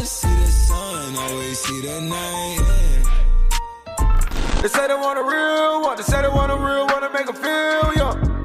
see the sun, always see the night. They say they want a real one, they say they want a real one to make them feel young.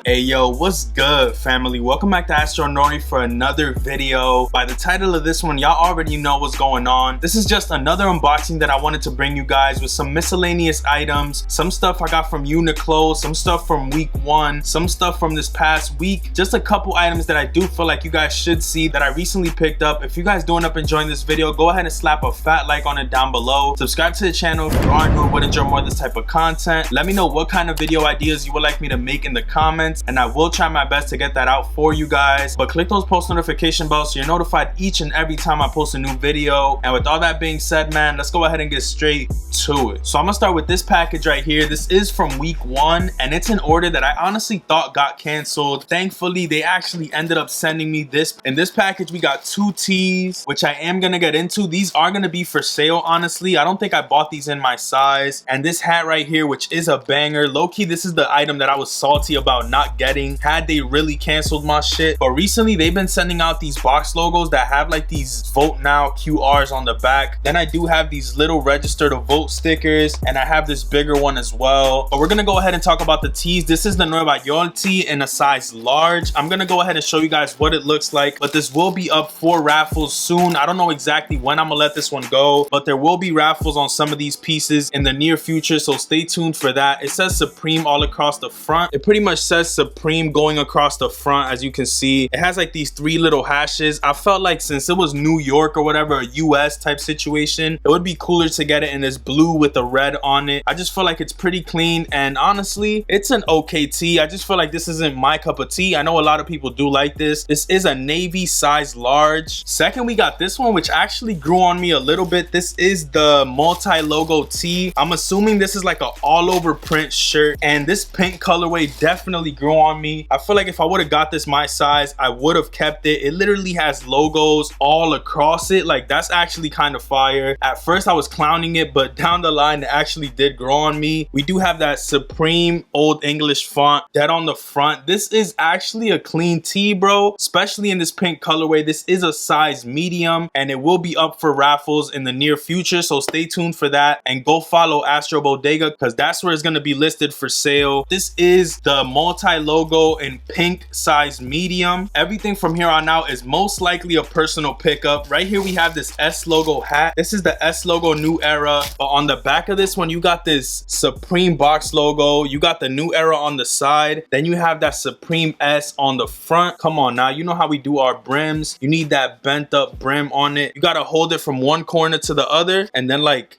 Hey yo, what's good, family? Welcome back to Astro Nori for another video. By the title of this one, y'all already know what's going on. This is just another unboxing that I wanted to bring you guys with some miscellaneous items, some stuff I got from Uniqlo, some stuff from week 1, some stuff from this past week, just a couple items that I do feel like you guys should see that I recently picked up. If you guys do end up enjoying this video, go ahead and slap a fat like on it down below. Subscribe to the channel if you are new or would enjoy more of this type of content. Let me know what kind of video ideas you would like me to make in the comments, and I will try my best to get that out for you guys. But click those post notification bells so you're notified each and every time I post a new video. And with all that being said, man, let's go ahead and get straight to it. So I'm gonna start with this package right here. This is from week 1 and it's an order that I honestly thought got canceled. Thankfully, they actually ended up sending me this. In this package, we got 2 tees, which I am gonna get into. These are gonna be for sale, honestly. I don't think I bought these in my size. And this hat right here, which is a banger. Low-key, this is the item that I was salty about not getting had they really canceled my shit. But recently they've been sending out these box logos that have like these vote now QRs on the back. Then I do have these little register to vote stickers, and I have this bigger one as well. But we're gonna go ahead and talk about the tees. This is the Untitled tee in a size large. I'm gonna go ahead and show you guys what it looks like, but this will be up for raffles soon. I don't know exactly when I'm gonna let this one go, but there will be raffles on some of these pieces in the near future, so stay tuned for that. It says Supreme all across the front. It pretty much says Supreme going across the front. As you can see, it has like these 3 little hashes. I felt like since it was New York or whatever, a US type situation, it would be cooler to get it in this blue with the red on it. I just feel like it's pretty clean, and honestly it's an okay tee. I just feel like this isn't my cup of tea. I know a lot of people do like this. This is a navy size large. Second, we got this one, which actually grew on me a little bit. This is the multi-logo tee. I'm assuming this is like an all over print shirt, and this pink colorway definitely grew on me. I feel like if I would have got this my size, I would have kept it. It literally has logos all across it. Like, that's actually kind of fire. At first I was clowning it, but down the line it actually did grow on me. We do have that Supreme Old English font dead on the front. This is actually a clean tee, bro, especially in this pink colorway. This is a size medium, and it will be up for raffles in the near future, so stay tuned for that. And go follow Astro Bodega, because that's where it's going to be listed for sale. This is the multi-logo in pink size medium. Everything from here on out is most likely a personal pickup. Right here we have this S logo hat. This is the S logo New Era, but on the back of this one you got this Supreme box logo. You got the New Era on the side, then you have that Supreme S on the front. Come on now, you know how we do our brims. You need that bent up brim on it. You got to hold it from one corner to the other and then like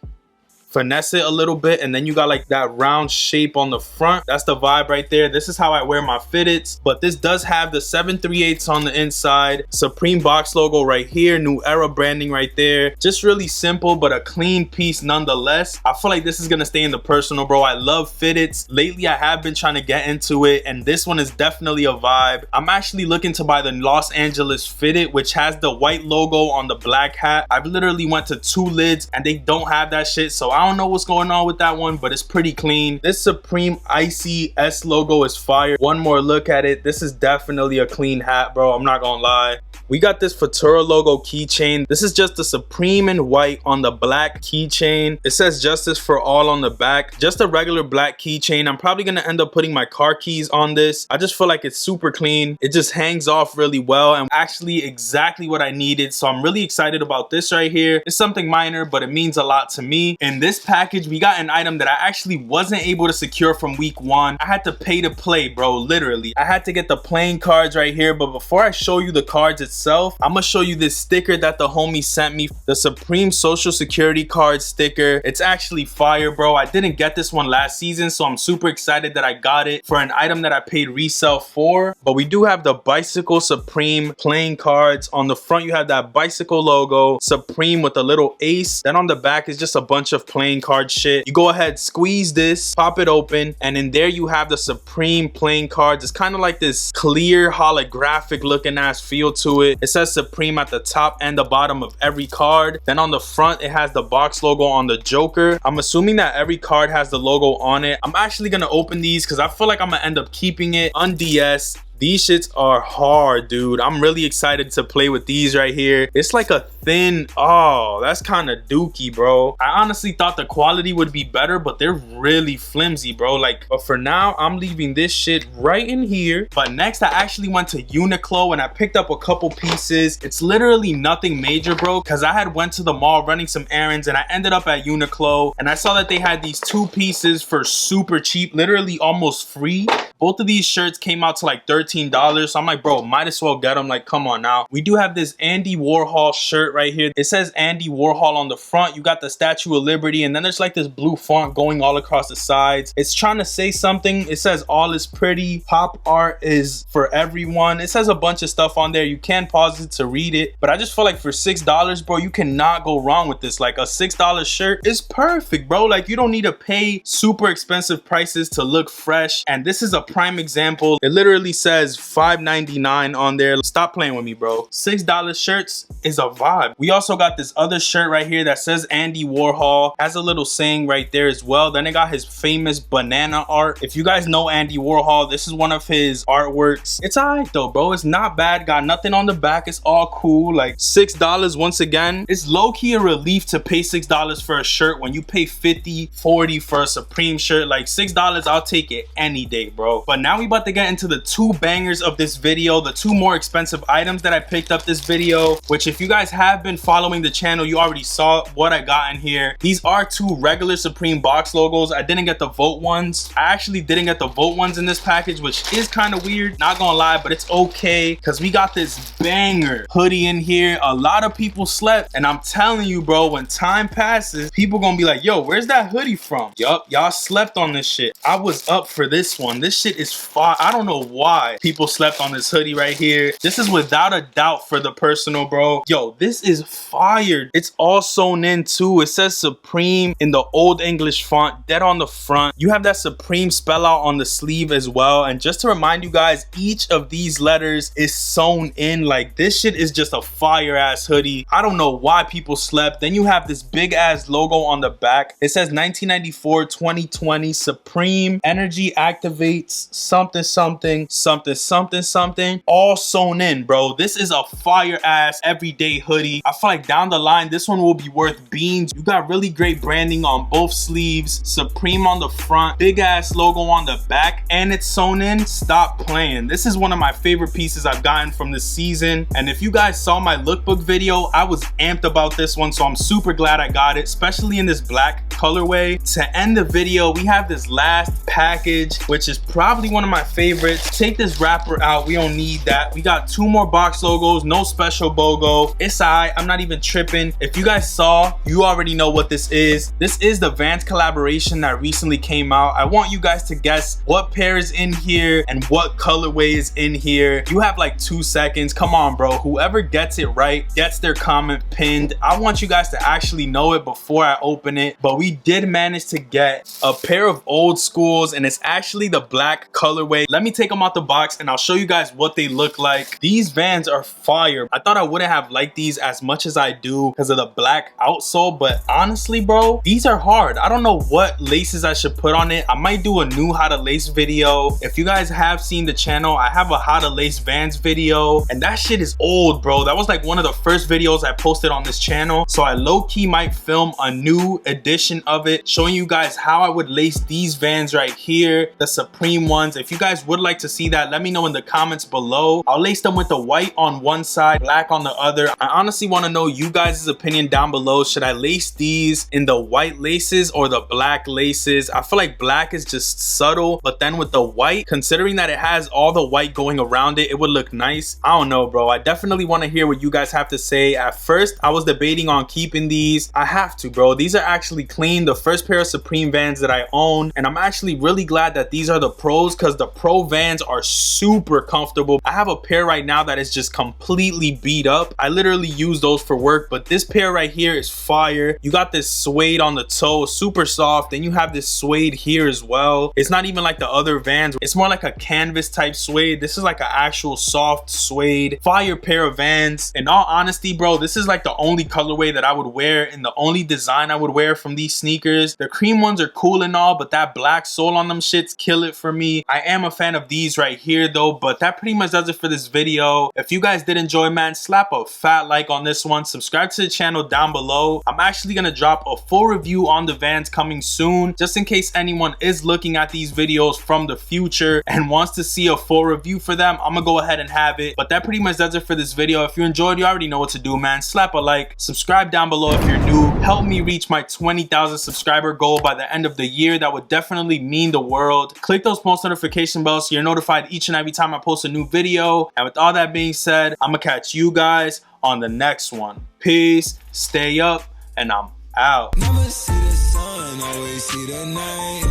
finesse it a little bit, and then you got like that round shape on the front. That's the vibe right there. This is how I wear my fitteds, but this does have the 7/3/8 on the inside, Supreme box logo right here, New Era branding right there. Just really simple, but a clean piece nonetheless. I feel like this is gonna stay in the personal, bro. I love fitteds. Lately I have been trying to get into it, and this one is definitely a vibe. I'm actually looking to buy the Los Angeles fitted, which has the white logo on the black hat. I've literally went to 2 lids and they don't have that shit, so I don't know what's going on with that one, but it's pretty clean. This Supreme Icy S logo is fire. One more look at it. This is definitely a clean hat, bro. I'm not gonna lie. We got this Futura logo keychain. This is just the Supreme in white on the black keychain. It says Justice for All on the back. Just a regular black keychain. I'm probably gonna end up putting my car keys on this. I just feel like it's super clean. It just hangs off really well, and actually exactly what I needed. So I'm really excited about this right here. It's something minor, but it means a lot to me. In this package, we got an item that I actually wasn't able to secure from week 1. I had to pay to play, bro, literally. I had to get the playing cards right here, but before I show you the cards itself, I'm gonna show you this sticker that the homie sent me, the Supreme Social Security card sticker. It's actually fire, bro. I didn't get this one last season, so I'm super excited that I got it for an item that I paid resale for. But we do have the Bicycle Supreme playing cards. On the front, you have that bicycle logo, Supreme with a little ace. Then on the back is just a bunch of playing card shit. You go ahead, squeeze this, pop it open, and in there you have the Supreme playing cards. It's kind of like this clear holographic looking ass feel to it. It says Supreme at the top and the bottom of every card. Then on the front it has the box logo on the Joker. I'm assuming that every card has the logo on it. I'm actually gonna open these because I feel like I'm gonna end up keeping it on DS. These shits are hard, dude. I'm really excited to play with these right here. It's like a thin. Oh, that's kind of dookie, bro. I honestly thought the quality would be better, but they're really flimsy, bro. Like, but for now, I'm leaving this shit right in here. But next, I actually went to Uniqlo and I picked up a couple pieces. It's literally nothing major, bro, because I had went to the mall running some errands and I ended up at Uniqlo and I saw that they had these 2 pieces for super cheap, literally almost free. Both of these shirts came out to like $13, so I'm like, bro, might as well get them. Like, come on now. We do have this Andy Warhol shirt right here. It says Andy Warhol on the front. You got the Statue of Liberty, and then there's like this blue font going all across the sides. It's trying to say something. It says all is pretty, pop art is for everyone. It says a bunch of stuff on there. You can pause it to read it, but I just feel like for $6, bro, you cannot go wrong with this. Like, a $6 shirt is perfect, bro. Like, you don't need to pay super expensive prices to look fresh, and this is a prime example. It literally says $5.99 on there. Stop playing with me, bro. $6 shirts is a vibe. We also got this other shirt right here that says Andy Warhol. Has a little saying right there as well. Then it got his famous banana art. If you guys know Andy Warhol, this is one of his artworks. It's alright though, bro. It's not bad. Got nothing on the back. It's all cool. Like, $6 once again. It's low-key a relief to pay $6 for a shirt when you pay $50, $40 for a Supreme shirt. Like, $6, I'll take it any day, bro. But now we about to get into the 2 bangers of this video, the 2 more expensive items that I picked up this video, which if you guys have been following the channel, you already saw what I got in here. These are 2 regular Supreme box logos. I didn't get the vote ones. I actually didn't get the vote ones in this package, which is kind of weird, not gonna lie, but it's okay because we got this banger hoodie in here. A lot of people slept, and I'm telling you, bro, when time passes, people gonna be like, yo, where's that hoodie from? Yup, y'all slept on this shit. I was up for this one. This shit is fire. I don't know why people slept on this hoodie right here. This is without a doubt for the personal, bro. Yo, this is fire. It's all sewn in too. It says Supreme in the old English font, dead on the front. You have that Supreme spell out on the sleeve as well. And just to remind you guys, each of these letters is sewn in. Like, this shit is just a fire ass hoodie. I don't know why people slept. Then you have this big ass logo on the back. It says 1994 2020 Supreme Energy Activates something something something something something, all sewn in, bro. This is a fire ass everyday hoodie. I feel like down the line this one will be worth beans. You got really great branding on both sleeves, Supreme on the front, big ass logo on the back, and it's sewn in. Stop playing. This is one of my favorite pieces I've gotten from this season, and if you guys saw my lookbook video, I was amped about this one, so I'm super glad I got it, especially in this black colorway. To end the video, we have this last package, which is probably one of my favorites. Take this wrapper out. We don't need that. We got 2 more box logos, no special BOGO. It's alright. I'm not even tripping. If you guys saw, you already know what this is. This is the Vans collaboration that recently came out. I want you guys to guess what pair is in here and what colorway is in here. You have like 2 seconds. Come on, bro. Whoever gets it right gets their comment pinned. I want you guys to actually know it before I open it, but we did manage to get a pair of old schools, and it's actually the black colorway. Let me take them out the box and I'll show you guys what they look like. These Vans are fire. I thought I wouldn't have liked these as much as I do because of the black outsole, but honestly, bro, these are hard. I don't know what laces I should put on it. I might do a new how to lace video. If you guys have seen the channel, I have a how to lace Vans video, and that shit is old, bro. That was like one of the first videos I posted on this channel, so I low-key might film a new edition of it showing you guys how I would lace these Vans right here, the Supreme ones. If you guys would like to see that, let me know in the comments below. I'll lace them with the white on one side, black on the other. I honestly want to know you guys' opinion down below. Should I lace these in the white laces or the black laces? I feel like black is just subtle, but then with the white, considering that it has all the white going around it, it would look nice. I don't know, bro. I definitely want to hear what you guys have to say. At first, I was debating on keeping these. I have to, bro. These are actually clean. The first pair of Supreme Vans that I own, and I'm actually really glad that these are the pros because the pro Vans are super comfortable. I have a pair right now that is just completely beat up. I literally use those for work, but this pair right here is fire. You got this suede on the toe, super soft. Then you have this suede here as well. It's not even like the other Vans. It's more like a canvas type suede. This is like an actual soft suede. Fire pair of Vans. In all honesty, bro, this is like the only colorway that I would wear and the only design I would wear from these sneakers. The cream ones are cool and all, but that black sole on them shits kill it for me. I am a fan of these right here though, but that pretty much does it for this video. If you guys did enjoy, man, slap a fat like on on this one. Subscribe to the channel down below. I'm actually gonna drop a full review on the vans coming soon, just in case anyone is looking at these videos from the future and wants to see a full review for them. I'm gonna go ahead and have it. But that pretty much does it for this video. If you enjoyed, you already know what to do, man. Slap a like, subscribe down below if you're new. Help me reach my 20,000 subscriber goal by the end of the year. That would definitely mean the world. Click those post notification bells so you're notified each and every time I post a new video. And with all that being said, I'm gonna catch you guys on the next one. Peace, stay up, and I'm out. Never see the sun, always see the night.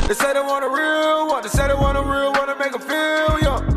They say they want a real one, they say they want a real one to make them feel young.